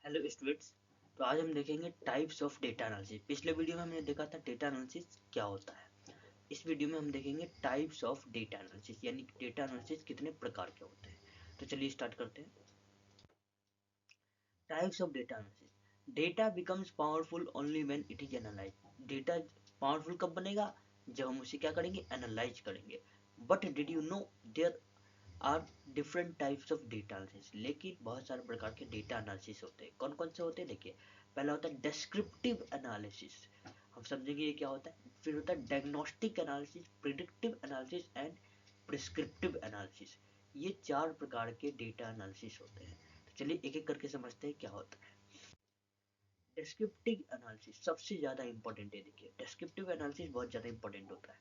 Hello students. तो आज हम देखेंगे टाइप्स ऑफ डेटा एनालिसिस। पिछले वीडियो में हमने देखा था डेटा एनालिसिस क्या होता है। इस वीडियो में हम देखेंगे टाइप्स ऑफ डेटा एनालिसिस, यानी डेटा एनालिसिस कितने प्रकार के होते हैं। तो चलिए स्टार्ट करते हैं। Types of data analysis. Data becomes powerful only when it is analyse. Data powerful कब बनेगा? जब हम उसे क्या करेंगे? एनालाइज करेंगे। But did you know there are different types of data analysis. लेकिन बहुत सारे प्रकार के डेटा एनालिसिस होते हैं। कौन कौन से होते हैं देखिए। पहला होता है डिस्क्रिप्टिव एनालिसिस, हम समझेंगे ये क्या होता है। फिर होता है diagnostic analysis, predictive analysis and prescriptive analysis. ये चार प्रकार के डेटा एनालिसिस होते हैं। तो चलिए एक एक करके समझते हैं क्या होता है। डिस्क्रिप्टिव एनालिसिस सबसे ज्यादा इंपॉर्टेंट है। देखिए डिस्क्रिप्टिव एनालिसिस बहुत ज्यादा इंपॉर्टेंट होता है।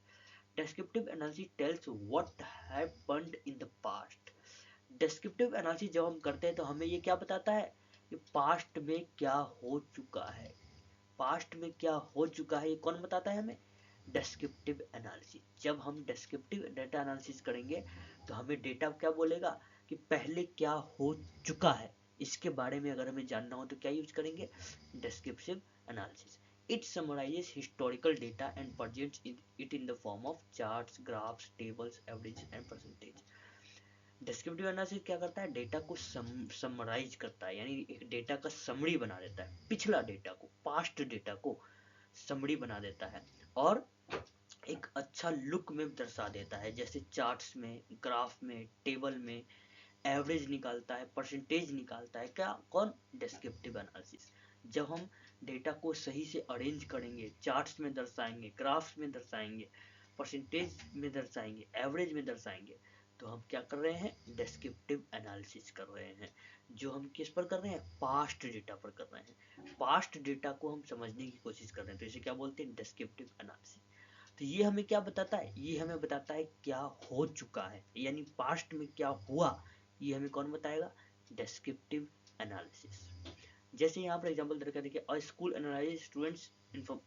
Descriptive analysis tells what happened in the past. Descriptive analysis जब हम करते हैं तो हमें ये क्या बताता है कि पास्ट में क्या हो चुका है। पास्ट में क्या हो चुका है ये कौन बताता है हमें? Descriptive analysis. जब हम डेस्क्रिप्टिव डेटा एनालिसिस करेंगे तो हमें डेटा क्या बोलेगा कि पहले क्या हो चुका है। इसके बारे में अगर हमें जानना हो तो क्या यूज करेंगे? Descriptive analysis. It summarizes historical data and presents it in the form of charts, graphs, tables, averages and percentage. Descriptive analysis क्या करता है? डेटा को समराइज करता है, यानी एक डेटा का समरी बना देता है। पिछला डेटा को, पास्ट डेटा को समरी बना देता है और एक अच्छा लुक में दर्शा देता है। जैसे चार्ट्स में, ग्राफ में, टेबल में एवरेज निकालता है, परसेंटेज निकालता है। क्या? कौन? Descriptive analysis. जब हम डेटा को सही से अरेंज करेंगे, चार्ट्स में दर्शाएंगे, ग्राफ्स में दर्शाएंगे, परसेंटेज में दर्शाएंगे, एवरेज में दर्शाएंगे, तो हम क्या कर रहे हैं? डिस्क्रिप्टिव एनालिसिस कर रहे हैं। जो हम किस पर कर रहे हैं? पास्ट डेटा पर कर रहे हैं। पास्ट डेटा को हम समझने की कोशिश कर रहे हैं, तो इसे क्या बोलते हैं? Descriptive analysis. तो ये हमें क्या बताता है? ये हमें बताता है क्या हो चुका है, यानी पास्ट में क्या हुआ। ये हमें कौन बताएगा? Descriptive analysis. जैसे यहाँ पर एग्जांपल दे रखा है, देखिए अ school analyse students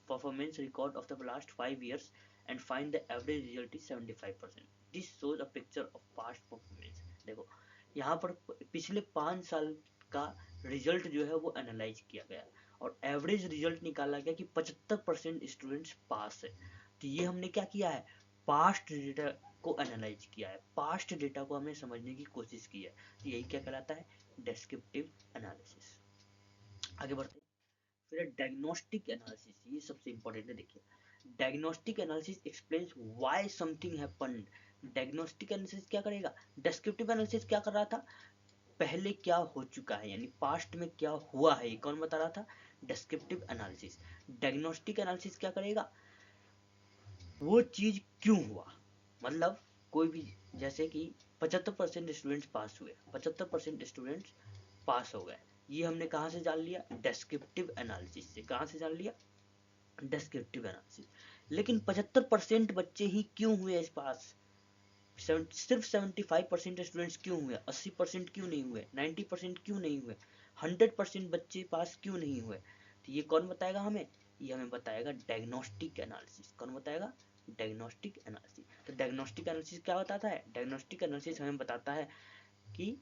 performance record of the last 5 years and find the average result is 75%। This shows a picture of past performance. देखो यहाँ पर पिछले 5 साल का रिजल्ट जो है वो एनालाइज किया गया और एवरेज रिजल्ट निकाला गया कि 75% स्टूडेंट्स पास है। तो ये हमने क्या किया है? पास्ट डेटा को एनालाइज किया है, पास्ट डेटा को हमने समझने की कोशिश की है। तो यही क्या कहलाता है? Descriptive analysis. आगे बढ़ते हैं। फिर डायग्नोस्टिक एनालिसिस, ये सबसे इंपॉर्टेंट है। देखिए diagnostic analysis explains why something happened. Diagnostic analysis क्या करेगा? डिस्क्रिप्टिव एनालिसिस क्या कर रहा था? पहले क्या हो चुका है, यानी पास्ट में क्या हुआ है, ये कौन बता रहा था? Descriptive analysis. डायग्नोस्टिक एनालिसिस क्या करेगा? वो चीज क्यों हुआ, मतलब कोई भी, जैसे कि 75% स्टूडेंट्स पास हुए, 75% स्टूडेंट्स पास हो गए, ये हमने कहाँ से जान लिया? डेस्क्रिप्टिव एनालिसिस से। कहाँ से जान लिया? Descriptive analysis. लेकिन 75% बच्चे ही क्यों हुए इस पास? सिर्फ 75% स्टूडेंट्स क्यों हुए? 80% क्यों नहीं हुए? 90% क्यों नहीं हुए? 100% बच्चे पास क्यों नहीं हुए? तो ये कौन बताएगा हमें? ये हमें बताएगा डायग्नोस्टिक एनालिसिस। कौन बताएगा? Diagnostic analysis. तो डायग्नोस्टिक एनालिसिस क्या बताता है? डायग्नोस्टिक एनालिसिस हमें बताता है कि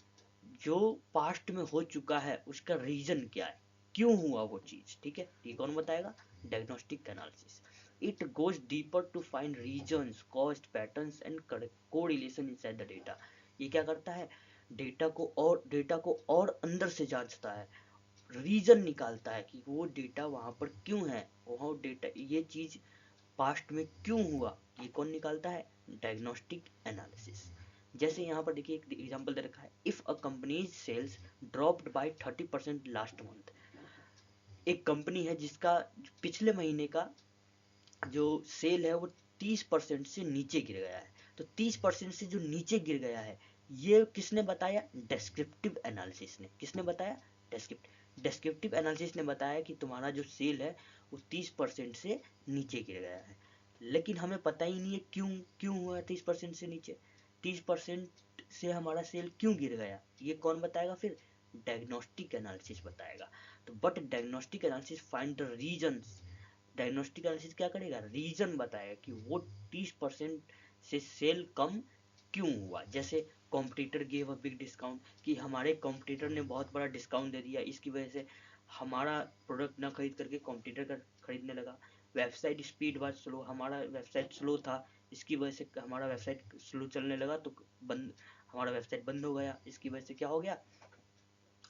जो पास्ट में हो चुका है उसका रीजन क्या है, क्यों हुआ वो चीज। ठीक है, ये कौन बताएगा? Diagnostic analysis. It goes deeper to find reasons, cost, patterns and correlation inside the data. ये क्या करता है? डेटा को और अंदर से जांचता है, रीजन निकालता है कि वो डेटा वहां पर क्यों है, वहां डेटा ये चीज पास्ट में क्यों हुआ। ये कौन निकालता है? Diagnostic analysis. जैसे यहाँ पर देखिए एक एग्जांपल दे रखा है, if a company's sales dropped by 30% last month. एक कंपनी है जिसका पिछले महीने का जो सेल है वो 30% से नीचे गिर गया है। तो 30% से जो नीचे गिर गया है, ये किसने बताया? डेस्क्रिप्टिव एनालिसिस ने। किसने बताया? डेस्क्रिप्टिव एनालिसिस ने बताया कि तुम्हारा जो सेल है वो 30% से नीचे गिर गया है। लेकिन हमें पता ही नहीं है क्यों, क्यों हुआ 30% से नीचे। 30% से हमारा सेल क्यों गिर गया, ये कौन बताएगा फिर? डायग्नोस्टिक एनालिसिस बताएगा। तो but diagnostic analysis find the reasons. Diagnostic analysis क्या करेगा? रीजन बताएगा कि वो 30% से सेल कम क्यों हुआ। जैसे competitor gave a big discount, कि हमारे कॉम्पिटिटर ने बहुत बड़ा डिस्काउंट दे दिया, इसकी वजह से हमारा प्रोडक्ट ना खरीद करके कॉम्पिटिटर का खरीदने लगा। वेबसाइट स्पीड वाज स्लो, हमारा वेबसाइट स्लो था, इसकी वजह से हमारा वेबसाइट स्लो चलने लगा तो बंद, हमारा वेबसाइट बंद हो गया, इसकी वजह से क्या हो गया,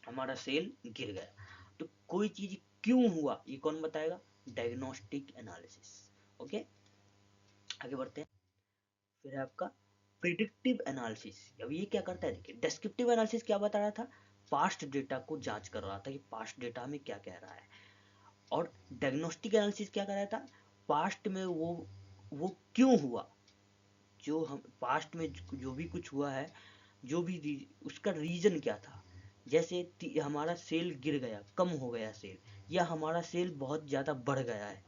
हमारा सेल गिर गया। तो कोई चीज क्यों हुआ ये कौन बताएगा, डायग्नोस्टिक एनालिसिस। ओके, आगे बढ़ते हैं। फिर है आपका प्रिडिक्टिव एनालिसिस। अब ये क्या करता है, देखिए डेस्क्रिप्टिव एनालिसिस क्या बता रहा था, पास्ट डेटा को जांच कर रहा था कि पास्ट डेटा में क्या कह रहा है, और डायग्नोस्टिक एनालिसिस क्या कर रहा था, पास्ट में वो क्यों हुआ, जो हम पास्ट में जो भी कुछ हुआ है, जो भी उसका रीजन क्या था। जैसे हमारा सेल गिर गया, कम हो गया सेल, या हमारा सेल बहुत ज़्यादा बढ़ गया है,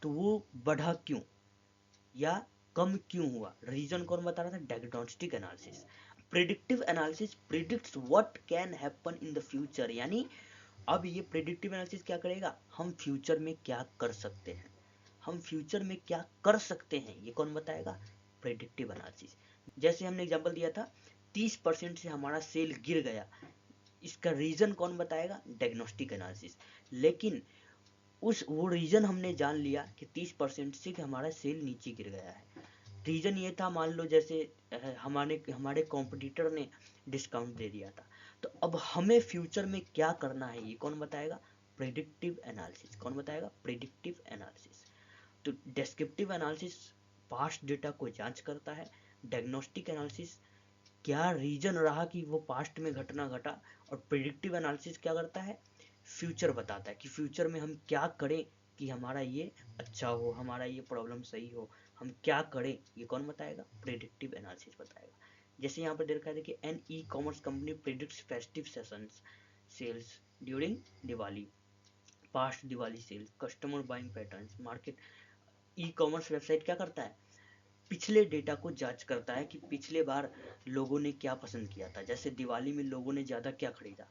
तो वो बढ़ा क्यों या कम क्यों हुआ, रीजन कौन बता रहा था, diagnostic analysis. Predictive analysis predicts what can happen in the future, यानी अब ये प्रिडिक्टिव एनालिसिस क्या करेगा, हम फ्यूचर में क्या कर सकते हैं, हम फ्यूचर में क्या कर सकते हैं ये कौन बताएगा, प्रिडिक्टिव एनालिसिस। जैसे हमने एग्जांपल दिया था 30% से हमारा सेल गिर गया, इसका रीजन कौन बताएगा, डायग्नोस्टिक एनालिसिस। लेकिन उस वो रीजन हमने जान लिया कि 30% से कि हमारा सेल नीचे गिर गया है, रीजन ये था, मान लो जैसे हमारे हमारे कॉम्पिटिटर ने डिस्काउंट दे दिया था, तो अब हमें फ्यूचर में क्या करना है ये कौन बताएगा, प्रिडिक्टिव एनालिसिस। कौन बताएगा, प्रिडिक्टिव एनालिसिस। तो डेस्क्रिप्टिव एनालिसिस पास्ट डेटा को जांच करता है, डायग्नोस्टिक एनालिसिस क्या रीजन रहा कि वो पास्ट में घटना घटा, और प्रिडिक्टिव एनालिसिस क्या करता है, फ्यूचर बताता है कि फ्यूचर में हम क्या करें कि हमारा ये अच्छा हो, हमारा ये प्रॉब्लम सही हो, हम क्या करें ये कौन बताएगा, प्रिडिक्टिव एनालिसिस बताएगा। जैसे यहाँ पर दे रखा है, देखिए an e commerce company predicts festive sessions sales during Diwali, past Diwali sale, customer buying patterns, market. E commerce website क्या करता है, पिछले डेटा को जांच करता है कि पिछले बार लोगों ने क्या पसंद किया था, जैसे दिवाली में लोगों ने ज़्यादा क्या खरीदा,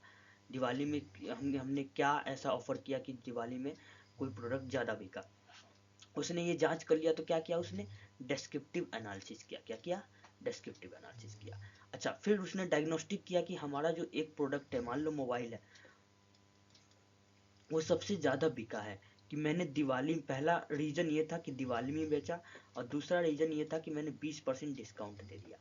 दिवाली में हमने क्या ऐसा ऑफर किया कि दिवाली में कोई प्रोडक्ट ज़्यादा बिका, उसने ये जांच कर लिया, तो क्या किया उसने, डेस्क्रिप्टिव एनालिसिस किया, क्या किया, डेस्क्रिप्टिव एनालिसिस किया। अच्छा, फिर उसने डायग्नोस्टिक किया कि हमारा जो एक प्रोडक्ट है, मान लो मोबाइल है, वो सबसे ज़्यादा बिका है, कि मैंने दिवाली में, पहला रीज़न ये था कि दिवाली में बेचा, और दूसरा रीज़न ये था कि मैंने 20% डिस्काउंट दे दिया।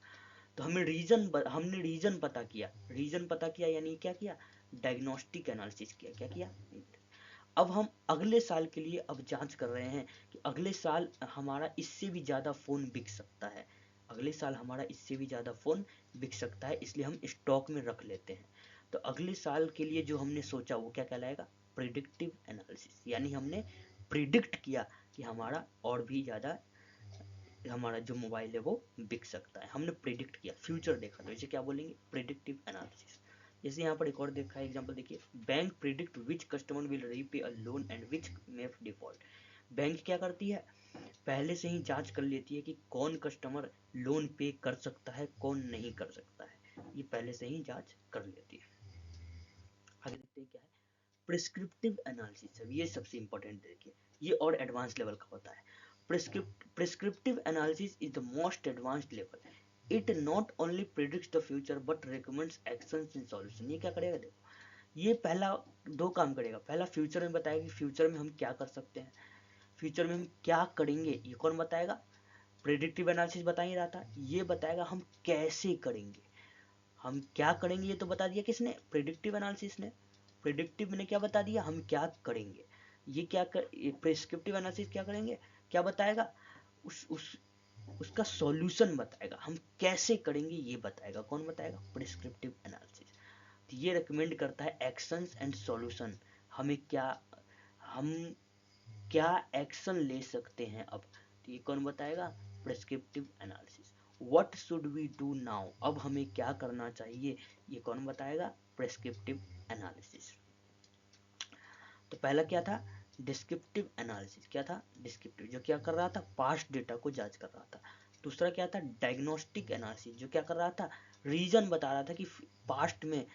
तो हमने रीज़न पता किया, रीज़न पता किया यानी क्या किया, डायग्नोस्टिक एनालिसिस किया, क्या किया। अब हम अगले साल के लिए अब जांच कर रहे हैं कि अगले साल हमारा इससे भी ज़्यादा फ़ोन बिक सकता है, अगले साल हमारा इससे भी ज़्यादा फ़ोन बिक सकता है, इसलिए हम स्टॉक में रख लेते हैं। तो अगले साल के लिए जो हमने सोचा वो क्या कहलाएगा, प्रिडिक्टिव एनालिसिस, यानी हमने प्रिडिक्ट किया कि हमारा और भी ज़्यादा, हमारा जो मोबाइल है वो बिक सकता है, हमने प्रिडिक्ट किया, फ्यूचर देखा, तो इसे क्या बोलेंगे, प्रिडिक्टिव एनालिसिस। जैसे यहाँ पर एक और देखा है एग्जांपल, देखिए bank predict which customer will repay a loan and which may default. Bank क्या करती है, पहले से ही जांच कर लेती है कि कौन कस्टमर लोन पे कर सकता है, कौन नहीं कर सकता है, ये पहले से ही जांच कर लेती है। आगे देखते हैं क्या है, प्रिस्क्रिप्टिव एनालिसिस। अब ये सबसे इंपॉर्टेंट देखिए, ये और एडवांस लेवल का होता है। Prescriptive analysis is the most advanced level, it not only predicts the future but recommends actions in solution. ये क्या करेगा, देखो ये पहला दो काम करेगा, पहला फ्यूचर में बताएगा कि फ्यूचर में हम क्या कर सकते हैं, फ्यूचर में हम क्या करेंगे ये कौन बताएगा, प्रिडिक्टिव एनालिसिस बता ही रहा था, ये बताएगा हम कैसे करेंगे, हम क्या करेंगे ये तो बता दिया किसने, प्रिडिक्टिव एनालिसिस ने। प्रिडिक्टिव ने क्या बता दिया, हम क्या करेंगे, ये क्या कर, प्रिस्क्रिप्टिव एनालिसिस क्या करेंगे, क्या बताएगा, उस उसका सॉल्यूशन बताएगा, हम कैसे करेंगे ये बताएगा, कौन बताएगा, प्रिस्क्रिप्टिव एनालिसिस। तो ये रिकमेंड करता है एक्शंस एंड सॉल्यूशन, हमें क्या, हम क्या एक्शन ले सकते हैं अब, तो ये कौन बताएगा, prescriptive analysis. What should we do now, अब हमें क्या करना चाहिए, ये कौन बताएगा, प्रिस्क्रिप्टिव एनालिसिस। तो पहला क्या था, डिस्क्रिप्टिव एनालिसिस, क्या था, डिस्क्रिप्टिव, जो क्या कर रहा था, पास्ट डेटा को जांच कर रहा था। दूसरा क्या था, डायग्नोस्टिक एनालिसिस, जो क्या कर रहा था, रीजन बता रहा था कि पास्ट में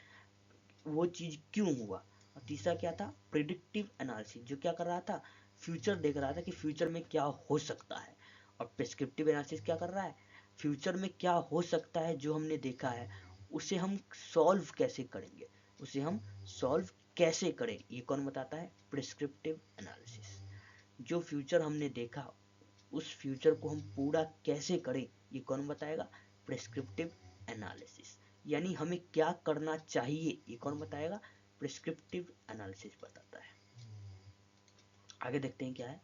वो चीज क्यों हुआ। और तीसरा क्या था, प्रिडिक्टिव एनालिसिस, जो क्या कर रहा था, फ्यूचर देख रहा था कि फ्यूचर में क्या हो सकता है। और प्रिस्क्रिप्टिव एनालिसिस क्या कर रहा है, फ्यूचर में क्या हो सकता है जो हमने देखा है उसे हम सॉल्व कैसे करेंगे, उसे हम सॉल्व कैसे करें, ये कौन बताता है? Prescriptive analysis. जो फ्यूचर हमने देखा उस फ्यूचर को हम पूरा कैसे करें, ये कौन बताएगा? Prescriptive analysis. यानी हमें क्या करना चाहिए, ये कौन बताएगा? प्रिस्क्रिप्टिव एनालिसिस बताता है। आगे देखते हैं क्या है।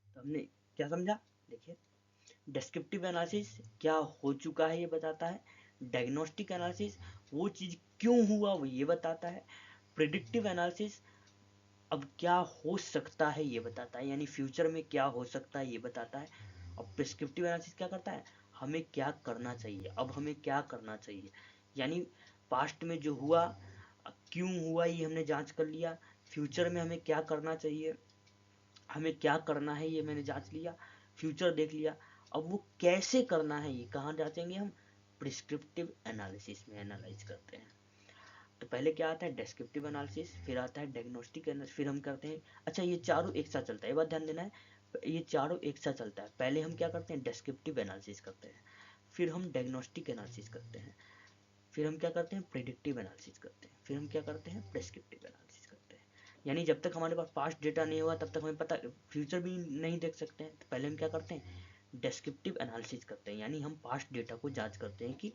तो हमने क्या समझा, देखिए डिस्क्रिप्टिव एनालिसिस क्या हो चुका है ये बताता है, डायग्नोस्टिक एनालिसिस वो चीज क्यों हुआ वो ये बताता है, प्रिडिक्टिव एनालिसिस अब क्या हो सकता है ये बताता है, यानी फ्यूचर में क्या हो सकता है ये बताता है। और प्रिस्क्रिप्टिव एनालिसिस क्या करता है, हमें क्या करना चाहिए, अब हमें क्या करना चाहिए, यानी पास्ट में जो हुआ क्यों हुआ ये हमने जांच कर लिया, फ्यूचर में हमें क्या करना चाहिए, हमें क्या करना है ये मैंने जांच लिया, फ्यूचर देख लिया, अब वो कैसे करना है ये कहाँ जांचेंगे हम? प्रिस्क्रिप्टिव एनालिसिस में एनालाइज करते हैं। तो पहले क्या आता है? डेस्क्रिप्टिव एनालिसिस, फिर आता है डायग्नोस्टिक एनालिसिस, फिर हम करते हैं, अच्छा ये चारों एक साथ चलता है, ये बात ध्यान देना है, ये चारों एक साथ चलता है। पहले हम क्या करते हैं? डेस्क्रिप्टिव एनालिसिस करते हैं, फिर हम डायग्नोस्टिक एनालिसिस करते हैं, फिर हम क्या करते हैं? प्रेडिक्टिव एनालिसिस करते हैं, फिर हम क्या करते हैं? प्रेस्क्रिप्टिव एनालिसिस करते हैं। यानी जब तक हमारे पास पास्ट डेटा नहीं हुआ तब तक हमें पता फ्यूचर भी नहीं देख सकते हैं। तो पहले हम क्या करते हैं? डेस्क्रिप्टिव एनालिसिस करते हैं, यानी हम पास्ट डेटा को जांच करते हैं कि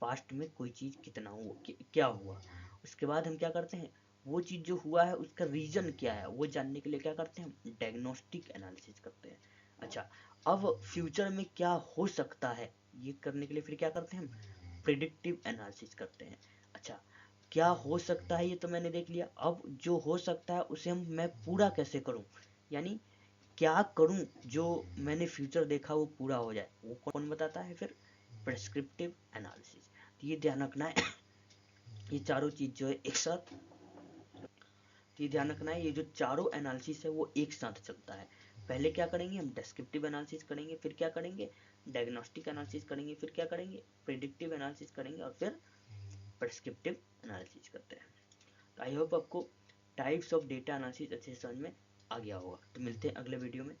पास्ट में कोई चीज़ कितना हुआ, क्या हुआ। उसके बाद हम क्या करते हैं? वो चीज़ जो हुआ है उसका रीजन क्या है वो जानने के लिए क्या करते हैं? हम डायग्नोस्टिक एनालिसिस करते हैं। अच्छा, अब फ्यूचर में क्या हो सकता है ये करने के लिए फिर क्या करते हैं? हम प्रिडिक्टिव एनालिसिस करते हैं। अच्छा, क्या हो सकता है ये तो मैंने देख लिया, अब जो हो सकता है उसे मैं पूरा कैसे करूं, यानी क्या करूं जो मैंने फ्यूचर देखा वो पूरा हो जाए, वो कौन बताता है? फिर प्रिस्क्रिप्टिव एनालिसिस। तो ये ध्यान रखना है ये चारों चीज जो है एक साथ, तो ये ध्यान रखना है ये जो चारों एनालिसिस है वो एक साथ चलता है। पहले क्या करेंगे? हम डिस्क्रिप्टिव एनालिसिस करेंगे, फिर क्या करेंगे? डायग्नोस्टिक एनालिसिस करेंगे, फिर क्या करेंगे? प्रेडिक्टिव एनालिसिस करेंगे, और फिर प्रिस्क्रिप्टिव एनालिसिस करते हैं। तो आई होप आपको टाइप्स ऑफ डेटा एनालिसिस अच्छे से समझ में आ गया होगा। तो मिलते हैं अगले वीडियो में।